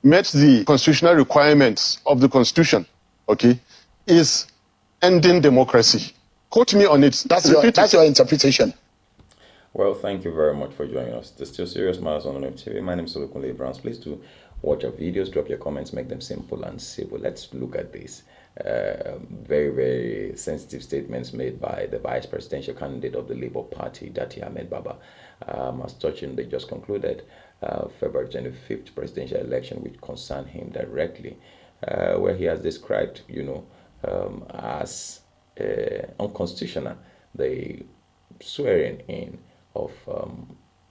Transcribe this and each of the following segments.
met the constitutional requirements of the Constitution, okay, is ending democracy. Quote me on it. That's your interpretation. Well, thank you very much for joining us. This is still Serious Matters on ONIF TV. My name is Olukunle Browns. Please do watch our videos, drop your comments, make them simple and civil. Let's look at this. Very, very sensitive statements made by the vice presidential candidate of the Labour Party, Datti Ahmed-Baba. As touching, they just concluded February 25th presidential election, which concerned him directly, where he has described, as unconstitutional the swearing in of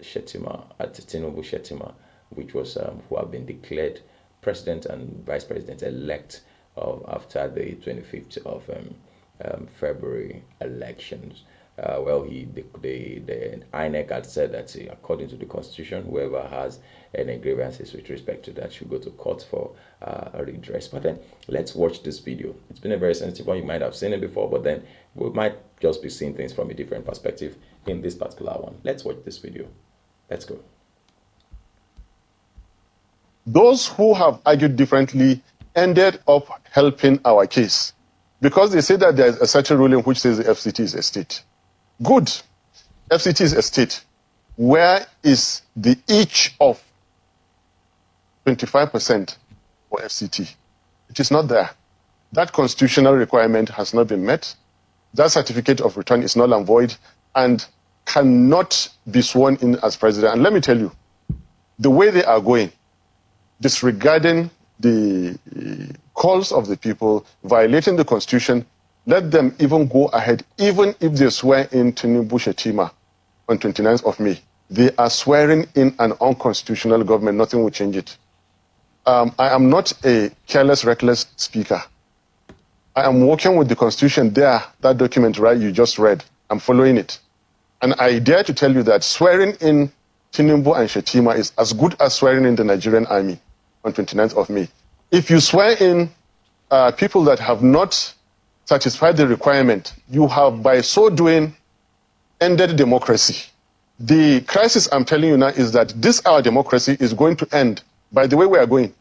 Shettima, at Tinubu Shettima, which was who have been declared president and vice president elect after the 25th of February elections. The INEC had said that according to the Constitution, whoever has any grievances with respect to that should go to court for a redress. But then let's watch this video. It's been a very sensitive one. You might have seen it before, but then we might just be seeing things from a different perspective in this particular one. Let's watch this video. Let's go. Those who have argued differently ended up helping our case because they say that there is a certain ruling which says the FCT is a state. Good. FCT is a state. Where is the each of 25% for FCT? It is not there. That constitutional requirement has not been met. That certificate of return is null and void and cannot be sworn in as president. And let me tell you, the way they are going, disregarding the calls of the people, violating the Constitution, let them even go ahead, even if they swear in Tinubu Shettima on 29th of May. They are swearing in an unconstitutional government. Nothing will change it. I am not a careless, reckless speaker. I am working with the Constitution there, that document, right, you just read. I'm following it. And I dare to tell you that swearing in Tinubu and Shettima is as good as swearing in the Nigerian army on 29th of May. If you swear in people that have not satisfied the requirement, you have, by so doing, ended democracy. The crisis I'm telling you now is that our democracy is going to end. By the way we are going,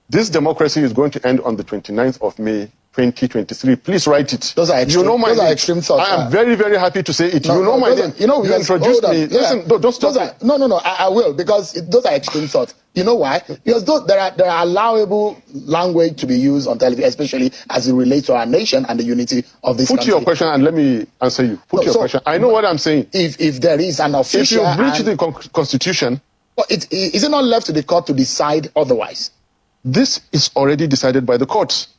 this democracy is going to end on the 29th of May, 2023. Please write it. Those are extreme, those are extreme thoughts. I am very, very happy to say it. My name. You introduced me. Yeah. Listen, don't stop. I will, because those are extreme thoughts. You know why? Because there are allowable language to be used on television, especially as it relates to our nation and the unity of this country. Put your question and let me answer you. Put your question. I know what I'm saying. If there is an official... If you breach the Constitution... Well, is it not left to the court to decide otherwise? This is already decided by the courts.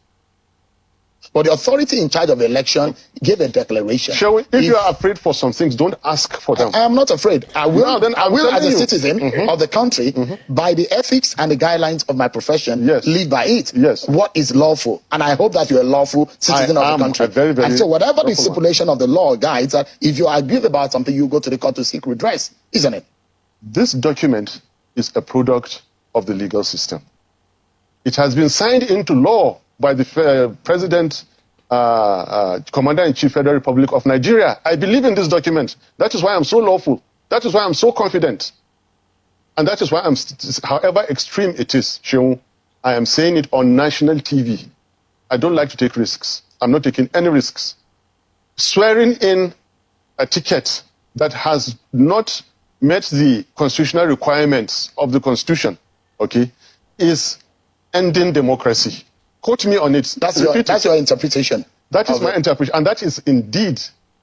But the authority in charge of the election gave a declaration. If you are afraid for some things, don't ask for them. I am not afraid. I will as a citizen of the country, by the ethics and the guidelines of my profession, live by it. Yes. What is lawful? And I hope that you're a lawful citizen of the country. Very, very and so whatever the stipulation of the law guides, that if you are aggrieved about something, you go to the court to seek redress, isn't it? This document is a product of the legal system. It has been signed into law by the President, Commander-in-Chief, Federal Republic of Nigeria. I believe in this document. That is why I'm so lawful. That is why I'm so confident. And that is why however extreme it is, Sheung, I am saying it on national TV. I don't like to take risks. I'm not taking any risks. Swearing in a ticket that has not met the constitutional requirements of the Constitution, okay, is ending democracy. Quote me on it. That's your interpretation. That is my interpretation. And that is indeed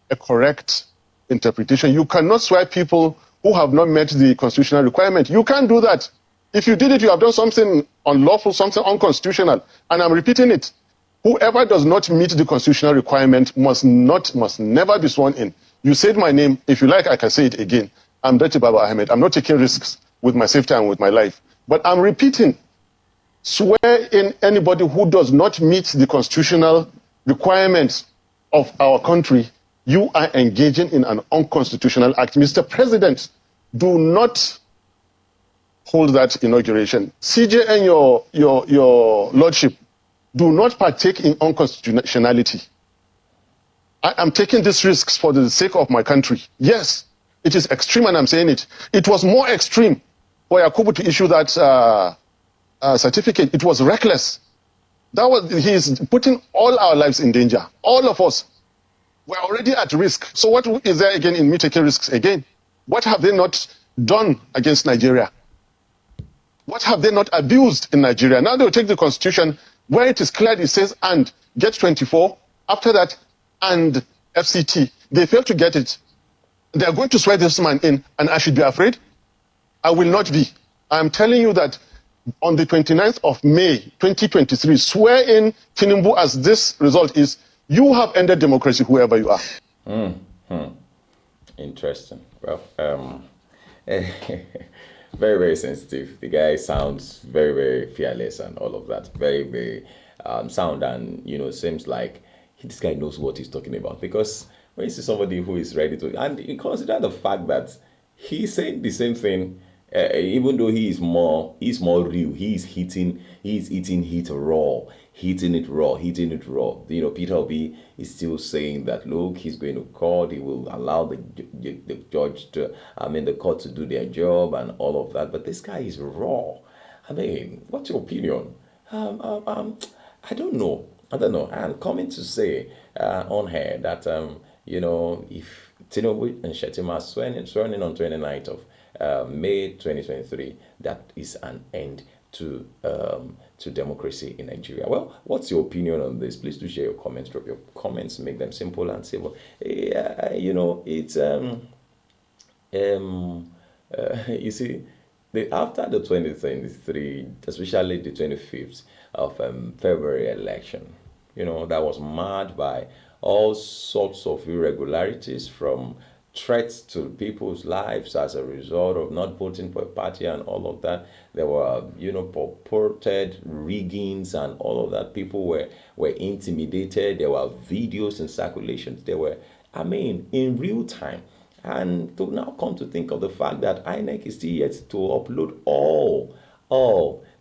a correct interpretation. You cannot swear people who have not met the constitutional requirement. You can't do that. If you did it, you have done something unlawful, something unconstitutional. And I'm repeating it. Whoever does not meet the constitutional requirement must never be sworn in. You said my name. If you like, I can say it again. I'm Datti Baba Ahmed. I'm not taking risks with my safety and with my life. But I'm repeating. Swear in anybody who does not meet the constitutional requirements of our country, you are engaging in an unconstitutional act. Mr. President, do not hold that inauguration. CJ and your lordship, do not partake in unconstitutionality. I am taking these risks for the sake of my country. Yes, it is extreme and I'm saying it. It was more extreme for Yakubu to issue that certificate, it was reckless. He is putting all our lives in danger. All of us. We're already at risk. So what is there again in me taking risks again? What have they not done against Nigeria? What have they not abused in Nigeria? Now they'll take the constitution where it is clear, it says, and get 24. After that, and FCT. They fail to get it. They are going to swear this man in, and I should be afraid? I will not be. I am telling you that on the 29th of May, 2023, swear in Tinubu as this result is, you have ended democracy, whoever you are. Interesting. Well, very, very sensitive. The guy sounds very, very fearless and all of that. Very, very sound, and, you know, seems like this guy knows what he's talking about. Because when you see somebody who is ready to, and you consider the fact that he's saying the same thing, even though he's more real. He's eating heat raw, hitting it raw. You know, Peter Obi is still saying that, look, he's going to court. He will allow the judge to, the court to do their job and all of that. But this guy is raw. I mean, what's your opinion? I don't know. I'm coming to say on here that you know, if Tinubu and Shettima are swearing in on 29th of May 2023, that is an end to democracy in Nigeria. Well, what's your opinion on this? Please do share your comments. Drop your comments. Make them simple and civil. You know, it's you see, after the 2023, especially the 25th of February election, you know, that was marred by all sorts of irregularities, from threats to people's lives as a result of not voting for a party and all of that. There were, you know, purported riggings and all of that. People were intimidated. There were videos in circulation. There were, in real time. And to now come to think of the fact that INEC is still yet to upload all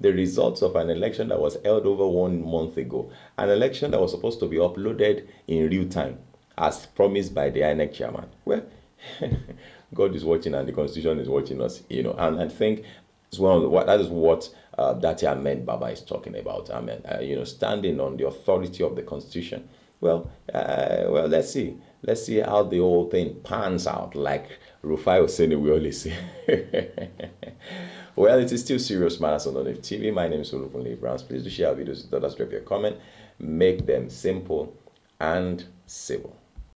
the results of an election that was held over 1 month ago, an election that was supposed to be uploaded in real time, as promised by the INEC chairman. Well, God is watching and the Constitution is watching us, you know, and I think it's that is what Datti Ahmed-Baba is talking about. You know, standing on the authority of the Constitution. Well, let's see how the whole thing pans out, like Rufai Oseni we always say. Well, it is still Serious Matters on ONIF TV. My name is Olukunle Browns. Please do share our videos with others. Drop your comment. Make them simple and civil.